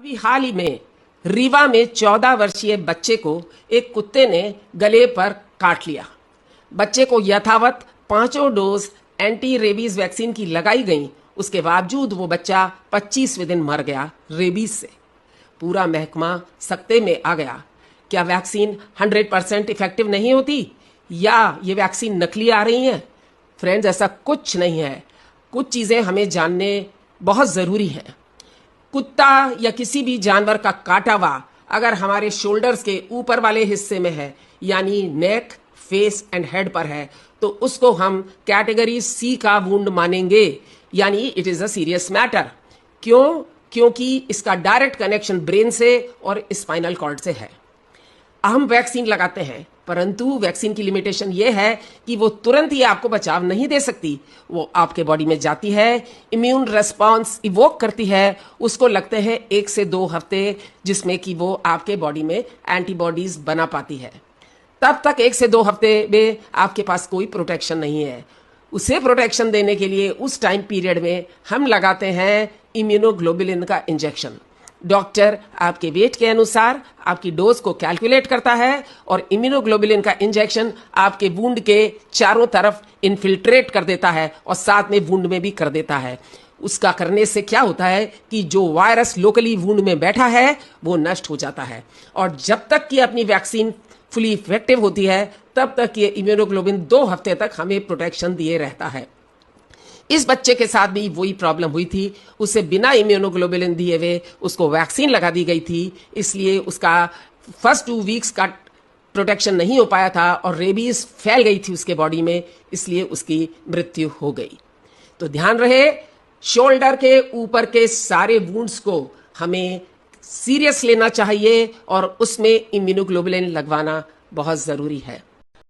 अभी हाल ही में रीवा में 14 वर्षीय बच्चे को एक कुत्ते ने गले पर काट लिया। बच्चे को यथावत 5 डोज एंटी रेबीज वैक्सीन की लगाई गई, उसके बावजूद वो बच्चा 25वें दिन मर गया रेबीज से। पूरा महकमा सकते में आ गया। क्या वैक्सीन 100% इफेक्टिव नहीं होती या ये वैक्सीन नकली आ रही है? फ्रेंड्स, ऐसा कुछ नहीं है। कुछ चीजें हमें जानने बहुत जरूरी है। कुत्ता या किसी भी जानवर का काटा हुआ अगर हमारे शोल्डर्स के ऊपर वाले हिस्से में है, यानी नेक, फेस एंड हेड पर है, तो उसको हम कैटेगरी सी का वुंड मानेंगे, यानी it is a serious matter. क्यों? क्योंकि इसका डायरेक्ट कनेक्शन ब्रेन से और स्पाइनल कॉर्ड से है। हम वैक्सीन लगाते हैं, परंतु वैक्सीन की लिमिटेशन यह है कि वो तुरंत ही आपको बचाव नहीं दे सकती। वो आपके बॉडी में जाती है, इम्यून रेस्पॉन्स इवोक करती है, उसको लगते हैं 1 से 2 हफ्ते, जिसमें कि वो आपके बॉडी में एंटीबॉडीज बना पाती है। तब तक 1 से 2 हफ्ते में आपके पास कोई प्रोटेक्शन नहीं है। उसे प्रोटेक्शन देने के लिए उस टाइम पीरियड में हम लगाते हैं इम्यूनोग्लोबुलिन का इंजेक्शन। डॉक्टर आपके वेट के अनुसार आपकी डोज को कैलकुलेट करता है और इम्यूनोग्लोबुलिन का इंजेक्शन आपके वुंड के चारों तरफ इन्फिल्ट्रेट कर देता है और साथ में वुंड में भी कर देता है। उसका करने से क्या होता है कि जो वायरस लोकली वुंड में बैठा है वो नष्ट हो जाता है, और जब तक कि अपनी वैक्सीन फुली इफेक्टिव होती है तब तक ये इम्यूनोग्लोबुलिन 2 हफ्ते तक हमें प्रोटेक्शन दिए रहता है। इस बच्चे के साथ भी वही प्रॉब्लम हुई थी। उसे बिना इम्यूनोग्लोबुलिन दिए हुए उसको वैक्सीन लगा दी गई थी, इसलिए उसका फर्स्ट 2 वीक्स का प्रोटेक्शन नहीं हो पाया था और रेबीज फैल गई थी उसके बॉडी में, इसलिए उसकी मृत्यु हो गई। तो ध्यान रहे, शोल्डर के ऊपर के सारे वुंड्स को हमें सीरियस लेना चाहिए और उसमें इम्यूनोग्लोबुलिन लगवाना बहुत जरूरी है।